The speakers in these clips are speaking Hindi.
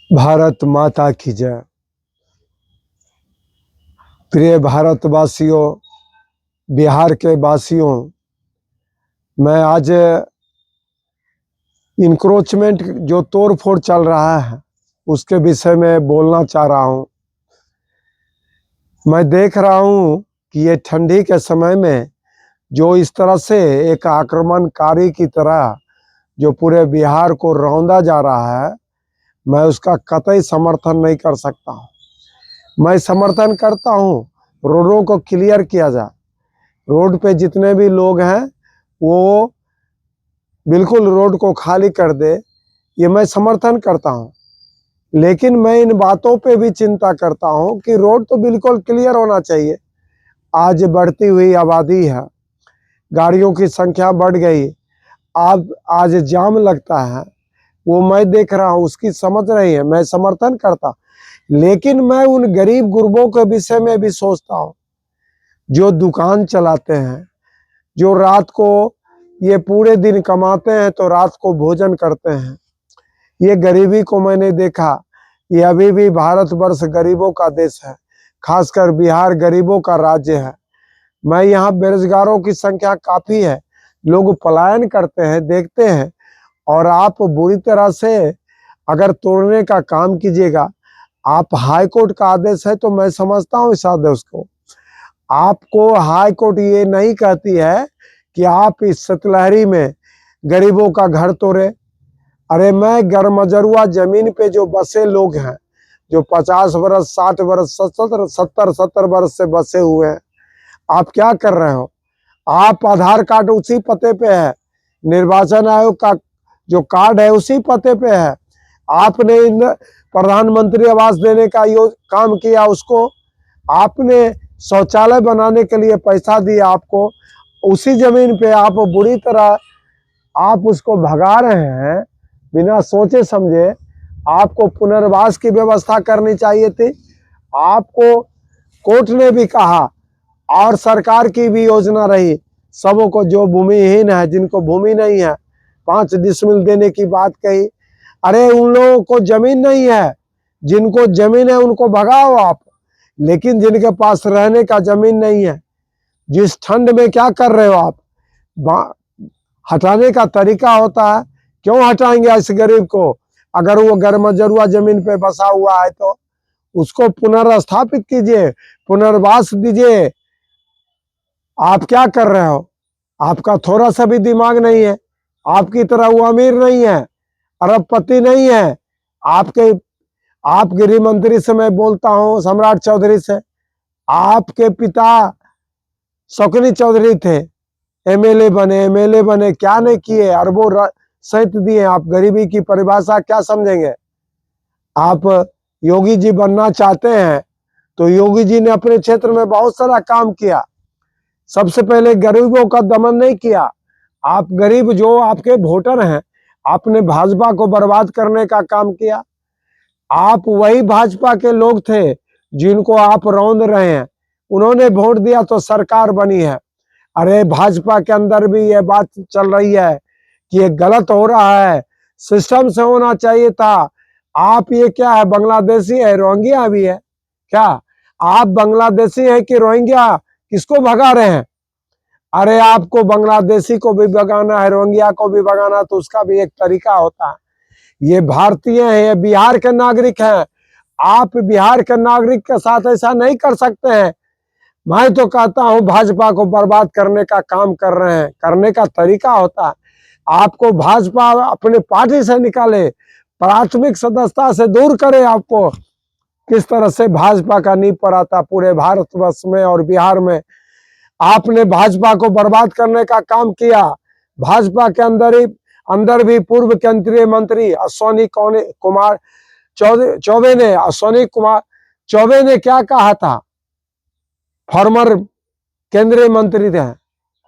भारत माता की जय। प्रिय भारतवासियों, बिहार के वासियों, मैं आज इंक्रोचमेंट जो तोड़ फोड़ चल रहा है उसके विषय में बोलना चाह रहा हूं। मैं देख रहा हूं कि ये ठंडी के समय में जो इस तरह से एक आक्रमणकारी की तरह जो पूरे बिहार को रौंदा जा रहा है, मैं उसका कतई समर्थन नहीं कर सकता हूं। मैं समर्थन करता हूं रोडों को क्लियर किया जाए, रोड पे जितने भी लोग हैं वो बिल्कुल रोड को खाली कर दे, ये मैं समर्थन करता हूं। लेकिन मैं इन बातों पे भी चिंता करता हूं कि रोड तो बिल्कुल क्लियर होना चाहिए। आज बढ़ती हुई आबादी है, गाड़ियों की संख्या बढ़ गई, आज जाम लगता है, वो मैं देख रहा हूं, उसकी समझ रही है, मैं समर्थन करता। लेकिन मैं उन गरीब गुरबों के विषय में भी सोचता हूं जो दुकान चलाते हैं, जो रात को ये पूरे दिन कमाते हैं तो रात को भोजन करते हैं। ये गरीबी को मैंने देखा, ये अभी भी भारतवर्ष गरीबों का देश है, खासकर बिहार गरीबों का राज्य है। मैं यहाँ बेरोजगारों की संख्या काफी है, लोग पलायन करते हैं, देखते हैं। और आप बुरी तरह से अगर तोड़ने का काम कीजिएगा, आप हाई कोर्ट का आदेश है तो मैं समझता हूँ इस आदेश को। आपको हाई कोर्ट ये नहीं कहती है कि आप इस शीतलहरी में गरीबों का घर तोड़े। अरे मैं गरमजरुआ जमीन पे जो बसे लोग हैं, जो 50 वर्ष 60 वर्ष 70 वर्ष से बसे हुए हैं, आप क्या कर रहे हो? आप आधार कार्ड उसी पते पे है, निर्वाचन आयोग का जो कार्ड है उसी पते पे है। आपने प्रधानमंत्री आवास देने का काम किया, उसको आपने शौचालय बनाने के लिए पैसा दिया, आपको उसी जमीन पे आप बुरी तरह आप उसको भगा रहे हैं बिना सोचे समझे। आपको पुनर्वास की व्यवस्था करनी चाहिए थी। आपको कोर्ट ने भी कहा और सरकार की भी योजना रही, सबों को जो भूमिहीन है, जिनको भूमि नहीं है, 5 डिसमिल देने की बात कही। अरे उन लोगों को जमीन नहीं है, जिनको जमीन है उनको भगाओ आप। लेकिन जिनके पास रहने का जमीन नहीं है, जिस ठंड में क्या कर रहे हो आप? हटाने का तरीका होता है, क्यों हटाएंगे इस गरीब को? अगर वो गरमजरुआ जमीन पे बसा हुआ है तो उसको पुनर्स्थापित कीजिए, पुनर्वास दीजिए। आप क्या कर रहे हो? आपका थोड़ा सा भी दिमाग नहीं है। आपकी तरह वो अमीर नहीं है, अरबपति नहीं है। आप गृह मंत्री से मैं बोलता हूं, सम्राट चौधरी से। आपके पिता शौकनी चौधरी थे, एमएलए बने, क्या नहीं किए, अरबों सहित दिए। आप गरीबी की परिभाषा क्या समझेंगे? आप योगी जी बनना चाहते हैं तो योगी जी ने अपने क्षेत्र में बहुत सारा काम किया। सबसे पहले गरीबों का दमन नहीं किया। आप गरीब जो आपके वोटर हैं, आपने भाजपा को बर्बाद करने का काम किया। आप वही भाजपा के लोग थे जिनको आप रौंद रहे हैं। उन्होंने वोट दिया तो सरकार बनी है। अरे भाजपा के अंदर भी ये बात चल रही है कि ये गलत हो रहा है, सिस्टम से होना चाहिए था। आप ये क्या है, बांग्लादेशी है, रोहिंग्या भी है क्या? आप बांग्लादेशी है कि रोहिंग्या? किसको भगा रहे हैं? अरे आपको बांग्लादेशी को भी भगाना है, रोहिंग्या को भी भगाना, तो उसका भी एक तरीका होता है। ये भारतीय है, ये बिहार के नागरिक हैं। आप बिहार के नागरिक के साथ ऐसा नहीं कर सकते हैं। मैं तो कहता हूं भाजपा को बर्बाद करने का काम कर रहे हैं, करने का तरीका होता है। आपको भाजपा अपने पार्टी से निकाले, प्राथमिक सदस्यता से दूर करे। आपको किस तरह से भाजपा का नींव पड़ा था पूरे भारतवर्ष में और बिहार में। आपने भाजपा को बर्बाद करने का काम किया। भाजपा के अंदर भी पूर्व केंद्रीय मंत्री अश्विनी कुमार चौबे ने अश्विनी कुमार चौबे ने क्या कहा था? फॉर्मर केंद्रीय मंत्री थे,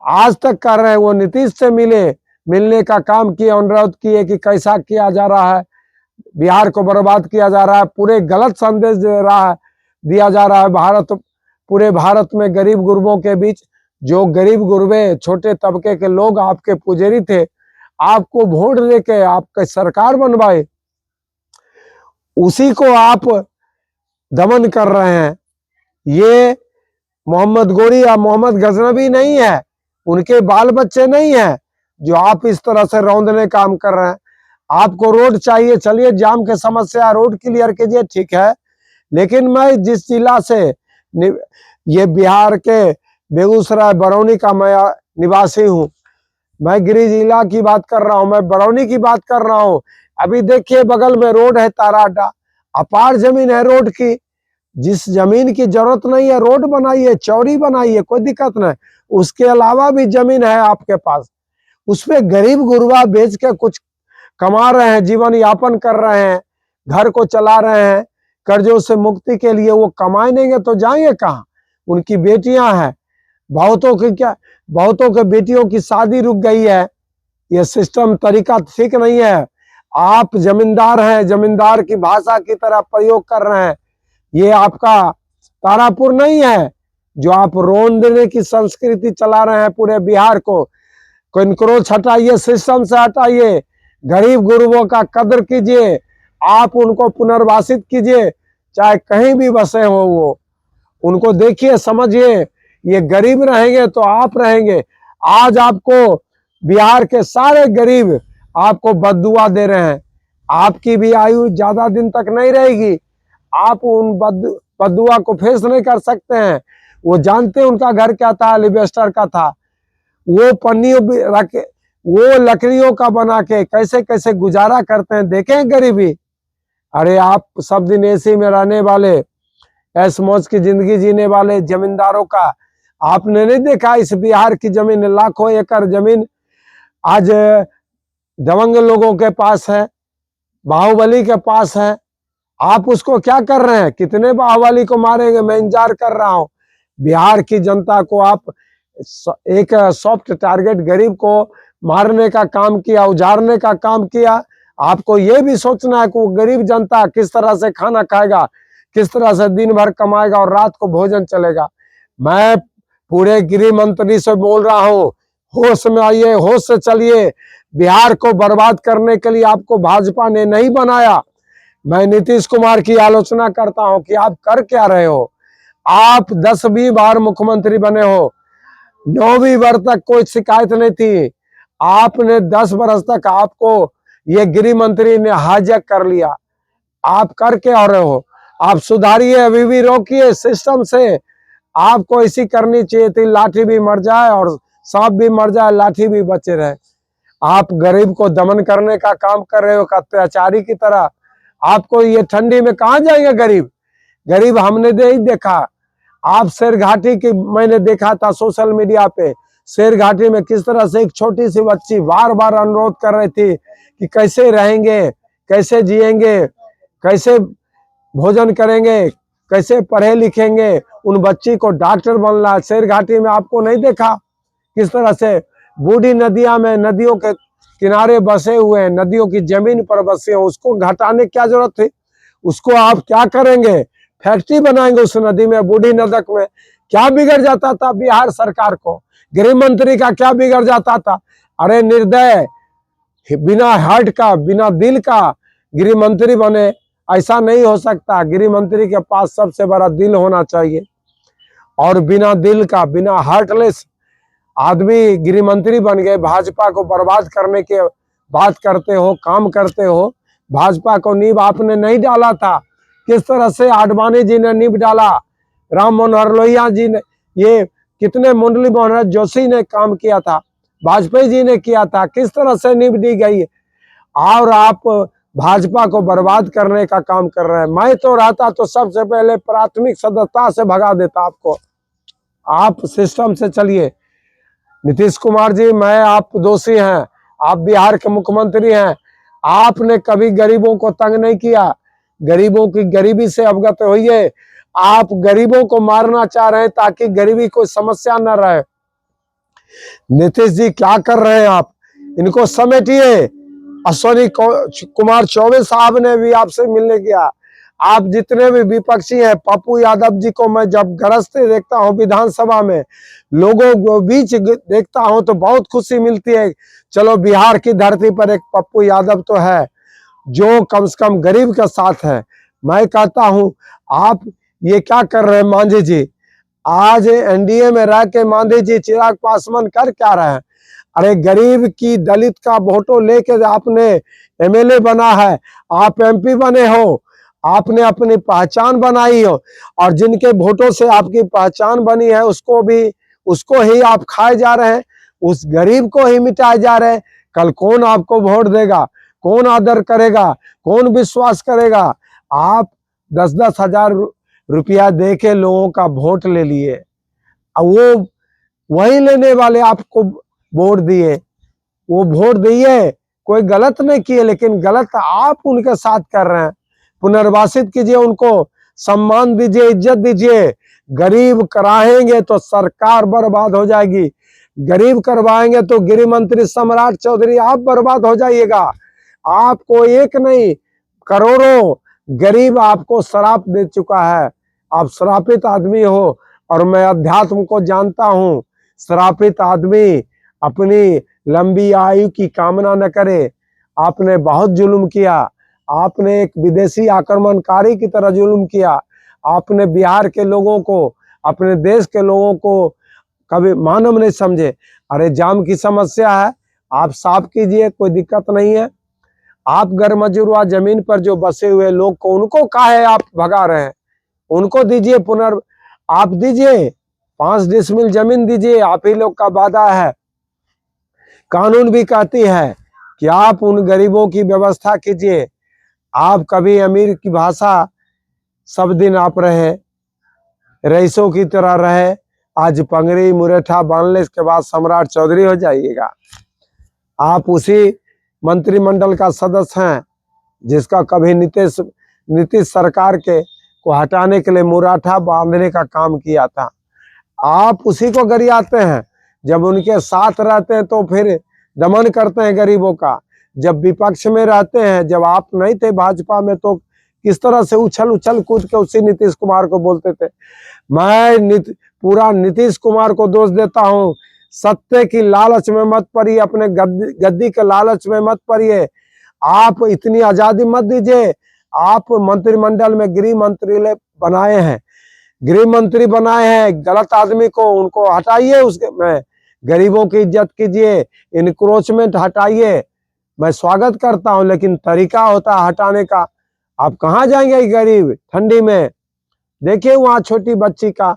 आज तक कर रहे हैं। वो नीतीश से मिलने का काम किए, अनुरोध किए कि कैसा किया जा रहा है, बिहार को बर्बाद किया जा रहा है, पूरे गलत संदेश दिया जा रहा है। पूरे भारत में गरीब गुरबों के बीच, जो गरीब गुरबे छोटे तबके के लोग आपके पुजारी थे, आपको वोट देके आपके सरकार बनवाए, उसी को आप दमन कर रहे हैं। ये मोहम्मद गोरी या मोहम्मद गजनबी नहीं है, उनके बाल बच्चे नहीं है जो आप इस तरह से रौंदने काम कर रहे हैं। आपको रोड चाहिए, चलिए जाम की समस्या रोड क्लियर कीजिए, ठीक है। लेकिन मैं जिस जिला से ये बिहार के बेगूसराय बरौनी का मैं निवासी हूँ, मैं गिरी जिला की बात कर रहा हूँ, मैं बरौनी की बात कर रहा हूँ। अभी देखिए बगल में रोड है ताराडा, अपार जमीन है रोड की। जिस जमीन की जरूरत नहीं है रोड बनाइए, चौड़ी बनाइए, कोई दिक्कत नहीं। उसके अलावा भी जमीन है आपके पास, उसमें गरीब गुरबा बेच के कुछ कमा रहे हैं, जीवन यापन कर रहे हैं, घर को चला रहे हैं। कर्जों से मुक्ति के लिए वो कमाएंगे तो जाएंगे कहाँ? उनकी बेटियां हैं, बहुतों के बेटियों की शादी रुक गई है। ये सिस्टम तरीका ठीक नहीं है। आप जमींदार हैं, जमींदार की भाषा की तरह प्रयोग कर रहे हैं। ये आपका तारापुर नहीं है जो आप रोंदने की संस्कृति चला रहे हैं पूरे बिहार को। कंक्रोच हटाइए, सिस्टम से हटाइए, गरीब गुरबों का कदर कीजिए, आप उनको पुनर्वासित कीजिए, चाहे कहीं भी बसे हो वो। उनको देखिए, समझिए, ये गरीब रहेंगे तो आप रहेंगे। आज आपको बिहार के सारे गरीब आपको बद्दुआ दे रहे हैं। आपकी भी आयु ज्यादा दिन तक नहीं रहेगी, आप उन बद्दुआ को फेस नहीं कर सकते हैं। वो जानते हैं उनका घर क्या था, एलिवेस्टर का था। वो पन्नियों रख, वो लकड़ियों का बना के कैसे कैसे गुजारा करते हैं, देखें गरीबी। अरे आप सब दिन एसी में रहने वाले, ऐश मौज की जिंदगी जीने वाले जमींदारों का आपने नहीं देखा? इस बिहार की जमीन, लाखों एकड़ जमीन आज दबंग लोगों के पास है, बाहुबली के पास है। आप उसको क्या कर रहे हैं? कितने बाहुबली को मारेंगे? मैं इंतजार कर रहा हूं। बिहार की जनता को आप एक सॉफ्ट टारगेट गरीब को मारने का काम किया, उजाड़ने का काम किया। आपको यह भी सोचना है कि वो गरीब जनता किस तरह से खाना खाएगा, किस तरह से दिन भर कमाएगा और रात को भोजन चलेगा। मैं पूरे गृह मंत्री से बोल रहा हूं, होश में आइए, होश से चलिए। बिहार को बर्बाद करने के लिए आपको भाजपा ने नहीं बनाया। मैं नीतीश कुमार की आलोचना करता हूं कि आप कर क्या रहे हो। आप 10-20 बार मुख्यमंत्री बने हो, 9वीं बार तक कोई शिकायत नहीं थी। आपने 10 बरस तक आपको ये गृह मंत्री ने हाईजैक कर लिया। आप कर क्या रहे हो? आप सुधारिए, अभी भी रोकिए सिस्टम से। आपको ऐसी करनी चाहिए थी, लाठी भी मर जाए और सांप भी मर जाए, लाठी भी बचे रहे। आप गरीब को दमन करने का काम कर रहे हो, अत्याचारी की तरह। आपको ये ठंडी में कहाँ जाएंगे गरीब? गरीब हमने नहीं देखा। आप शेर घाटी की, मैंने देखा था सोशल मीडिया पे, शेर घाटी में किस तरह से एक छोटी सी बच्ची बार बार अनुरोध कर रही थी कि कैसे रहेंगे, कैसे जिएंगे, कैसे भोजन करेंगे, कैसे पढ़े लिखेंगे। उन बच्ची को डॉक्टर बनना है। शेर घाटी में आपको नहीं देखा किस तरह से बूढ़ी नदियां में, नदियों के किनारे बसे हुए हैं, नदियों की जमीन पर बसे हैं, उसको घटाने की क्या जरूरत थी? उसको आप क्या करेंगे? फैक्ट्री बनाएंगे उस नदी में, बूढ़ी नदक में। क्या बिगड़ जाता था बिहार सरकार को? गृह मंत्री का क्या बिगड़ जाता था? अरे निर्दय, बिना हार्ट का, बिना दिल का गृह मंत्री बने, ऐसा नहीं हो सकता। गृह मंत्री के पास सबसे बड़ा दिल होना चाहिए, और बिना दिल का, बिना हार्टलेस आदमी गृह मंत्री बन गए। भाजपा को बर्बाद करने के बात करते हो, काम करते हो। भाजपा को नींव आपने नहीं डाला था। किस तरह से आडवाणी जी ने नींव डाला, राम मनोहर लोहिया जी ने, ये कितने मुरली मनोहर जोशी ने काम किया था, वाजपेयी जी ने किया था। किस तरह से नींव दी गई, और आप भाजपा को बर्बाद करने का काम कर रहे हैं। मैं तो रहता तो सबसे पहले प्राथमिक सदस्यता से भगा देता आपको। आप सिस्टम से चलिए। नीतीश कुमार जी, मैं आप दोषी हैं, आप बिहार के मुख्यमंत्री हैं। आपने कभी गरीबों को तंग नहीं किया, गरीबों की गरीबी से अवगत होइए। आप गरीबों को मारना चाह रहे हैं ताकि गरीबी कोई समस्या न रहे। नीतीश जी क्या कर रहे हैं आप? इनको समेटिए। अश्विनी कुमार चौबे साहब ने भी आपसे मिलने किया। आप जितने भी विपक्षी हैं, पप्पू यादव जी को मैं जब गरजते देखता हूं विधानसभा में, लोगों को बीच देखता हूं तो बहुत खुशी मिलती है। चलो बिहार की धरती पर एक पप्पू यादव तो है। जो कम से कम गरीब के साथ है। मैं कहता हूं आप ये क्या कर रहे हैं मांझी जी? आज एनडीए में रह के मांझी जी चिराग पासवान कर क्या रहे हैं? अरे गरीब की दलित का वोटो लेके आपने एमएलए बना है, आप एमपी बने हो, आपने अपनी पहचान बनाई हो, और जिनके वोटों से आपकी पहचान बनी है उसको ही आप खाए जा रहे हैं, उस गरीब को ही मिटाए जा रहे हैं। कल कौन आपको वोट देगा? कौन आदर करेगा? कौन विश्वास करेगा? आप 10-10 हजार रुपया दे के लोगों का वोट ले लिए, वो वही लेने वाले आपको वोट दिए, वो वोट दिए, कोई गलत नहीं किए, लेकिन गलत आप उनके साथ कर रहे हैं। पुनर्वासित कीजिए, उनको सम्मान दीजिए, इज्जत दीजिए। गरीब कराएंगे तो सरकार बर्बाद हो जाएगी, गरीब करवाएंगे तो गृह मंत्री सम्राट चौधरी आप बर्बाद हो जाइएगा। आपको एक नहीं करोड़ों गरीब आपको श्राप दे चुका है, आप श्रापित आदमी हो। और मैं अध्यात्म को जानता हूं, श्रापित आदमी अपनी लंबी आयु की कामना न करे। आपने बहुत जुल्म किया, आपने एक विदेशी आक्रमणकारी की तरह जुल्म किया। आपने बिहार के लोगों को, अपने देश के लोगों को कभी मानव नहीं समझे। अरे जाम की समस्या है, आप साफ कीजिए, कोई दिक्कत नहीं है। आप गरमजुआ जमीन पर जो बसे हुए लोग को, उनको काहे आप भगा रहे हैं? उनको दीजिए आप दीजिए 5 डिसमिल जमीन दीजिए, आप ही लोग का वादा है। कानून भी कहती है कि आप उन गरीबों की व्यवस्था कीजिए। आप कभी अमीर की भाषा सब दिन आप रहे, रईसों की तरह रहे, आज पंगड़ी मुरेठा बांधने के बाद सम्राट चौधरी हो जाइएगा। आप उसी मंत्रिमंडल का सदस्य हैं जिसका कभी नीतीश सरकार के को हटाने के लिए मुराठा बांधने का काम किया था। आप उसी को गरियाते हैं, जब उनके साथ रहते हैं तो फिर दमन करते हैं गरीबों का। जब विपक्ष में रहते हैं, जब आप नहीं थे भाजपा में, तो किस तरह से उछल कूद के उसी नीतीश कुमार को बोलते थे। मैं पूरा नीतीश कुमार को दोष देता हूं। सत्य की लालच में मत पड़िए, अपने गद्दी के लालच में मत पड़िए। आप इतनी आजादी मत दीजिए। आप मंत्रिमंडल में गृह मंत्री बनाए हैं, गृह मंत्री बनाए हैं, गलत आदमी को उनको हटाइए, उसके में गरीबों की इज्जत कीजिए, इनक्रोचमेंट हटाइए। मैं स्वागत करता हूं, लेकिन तरीका होता है हटाने का। आप कहाँ जाएंगे गरीब ठंडी में? देखिए वहां छोटी बच्ची का,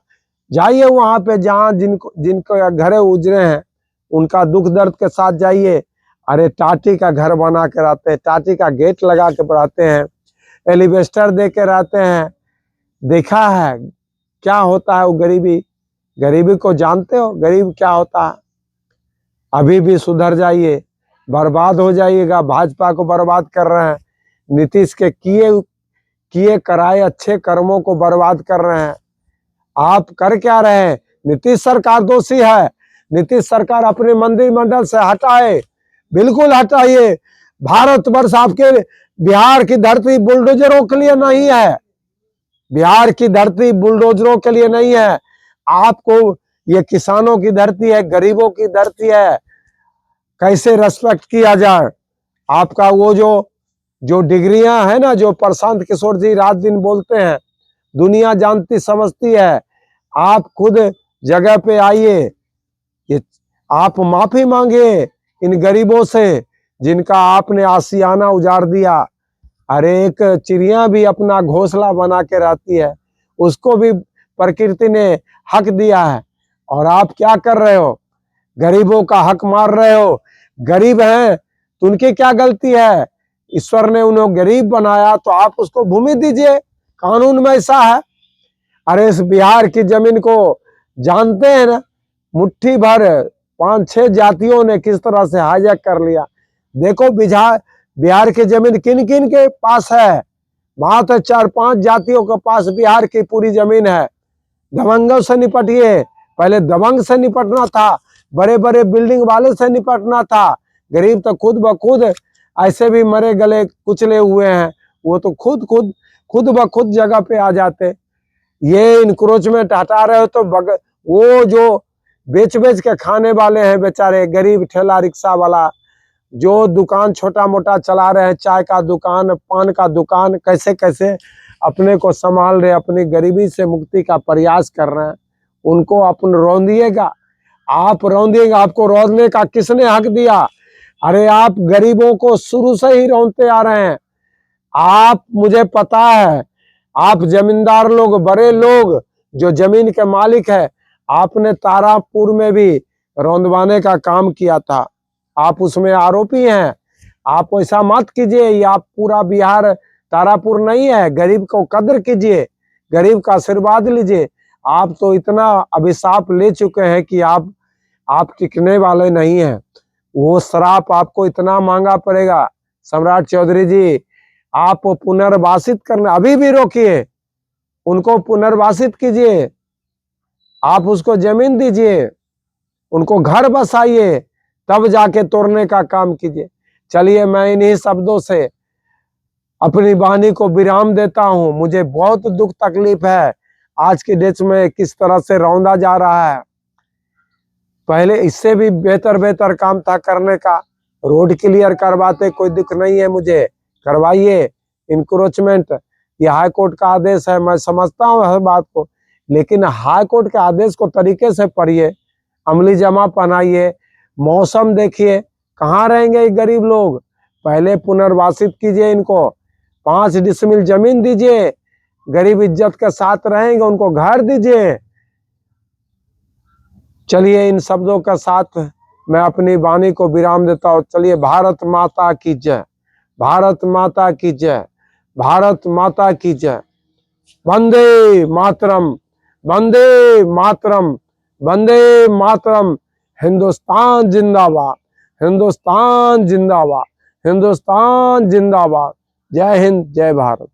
जाइए वहां पे जहां जिनको घर उजरे हैं, उनका दुख दर्द के साथ जाइए। अरे टाटी का घर बना के रहते हैं, टाटी का गेट लगा के रहते हैं, एलिवेस्टर दे के रहते हैं। देखा है क्या होता है वो गरीबी को जानते हो? गरीब क्या होता है? अभी भी सुधर जाइए, बर्बाद हो जाइएगा। भाजपा को बर्बाद कर रहे हैं, नीतीश के किए कराए अच्छे कर्मों को बर्बाद कर रहे हैं। आप कर क्या रहे हैं? नीतीश सरकार दोषी है। नीतीश सरकार अपने मंत्रिमंडल से हटाए, बिल्कुल हटाइए। भारतवर्ष आपके बिहार की धरती बुलडोजरों के लिए नहीं है, बिहार की धरती बुलडोजरों के लिए नहीं है। आपको ये किसानों की धरती है, गरीबों की धरती है। कैसे रेस्पेक्ट किया जाए? आपका वो जो डिग्रियां है ना, जो प्रशांत किशोर जी रात दिन बोलते हैं, दुनिया जानती समझती है। आप खुद जगह पे आइए, ये आप माफी मांगे इन गरीबों से जिनका आपने आशियाना उजाड़ दिया। अरे एक चिड़िया भी अपना घोंसला बना के रहती है, उसको भी प्रकृति ने हक दिया है, और आप क्या कर रहे हो? गरीबों का हक मार रहे हो। गरीब हैं तो उनकी क्या गलती है? ईश्वर ने उन्हें गरीब बनाया तो आप उसको भूमि दीजिए, कानून में ऐसा है। अरे इस बिहार की जमीन को जानते हैं ना, मुट्ठी भर 5-6 जातियों ने किस तरह से हाईजैक कर लिया। देखो बिहार की जमीन किन किन के पास है? मात्र 4-5 जातियों के पास बिहार की पूरी जमीन है। दबंगों से निपटिए, पहले दबंग से निपटना था, बड़े बड़े बिल्डिंग वाले से निपटना था। गरीब तो खुद ब खुद ऐसे भी मरे गले कुचले हुए हैं, वो तो खुद ब खुद जगह पे आ जाते। ये इंक्रोचमेंट हटा रहे हो तो वो जो बेच के खाने वाले हैं बेचारे, गरीब ठेला रिक्शा वाला, जो दुकान छोटा मोटा चला रहे हैं, चाय का दुकान, पान का दुकान, कैसे कैसे अपने को संभाल रहे, अपनी गरीबी से मुक्ति का प्रयास कर रहे हैं, उनको अपन रौंदिएगा। आप रौंदिएगा, आपको रौंदने का किसने हक दिया? अरे आप गरीबों को शुरू से ही रौंदते आ रहे हैं। आप, मुझे पता है, आप जमींदार लोग, बड़े लोग जो जमीन के मालिक है, आपने तारापुर में भी रौंदवाने का काम किया था, आप उसमें आरोपी हैं। आप ऐसा मत कीजिए, ये आप पूरा बिहार तारापुर नहीं है। गरीब को कद्र कीजिए, गरीब का आशीर्वाद लीजिए। आप तो इतना अभिशाप ले चुके हैं कि आप टिकने वाले नहीं हैं। वो श्राप आपको इतना महंगा पड़ेगा। सम्राट चौधरी जी, आप पुनर्वासित करना अभी भी रोकिए, उनको पुनर्वासित कीजिए, आप उसको जमीन दीजिए, उनको घर बसाइए, तब जाके तोड़ने का काम कीजिए। चलिए, मैं इन्हीं शब्दों से अपनी वाणी को विराम देता हूं। मुझे बहुत दुख तकलीफ है आज के डेट में किस तरह से रौंदा जा रहा है। पहले इससे भी बेहतर काम था करने का। रोड क्लियर करवाते, कोई दुख नहीं है मुझे, करवाइए। इंक्रोचमेंट, ये हाई कोर्ट का आदेश है, मैं समझता हूँ हर बात को, लेकिन हाई कोर्ट के आदेश को तरीके से पढ़िए, अमली जमा पहनाइए। मौसम देखिए, कहाँ रहेंगे ये गरीब लोग? पहले पुनर्वासित कीजिए, इनको 5 डिसमिल जमीन दीजिए, गरीब इज्जत के साथ रहेंगे, उनको घर दीजिए। चलिए, इन शब्दों के साथ मैं अपनी वाणी को विराम देता हूँ। चलिए, भारत माता की जय, भारत माता की जय, भारत माता की जय। वंदे मातरम, वंदे मातरम, वंदे मातरम। हिंदुस्तान जिंदाबाद, हिंदुस्तान जिंदाबाद, हिंदुस्तान जिंदाबाद। जय हिंद, जय भारत।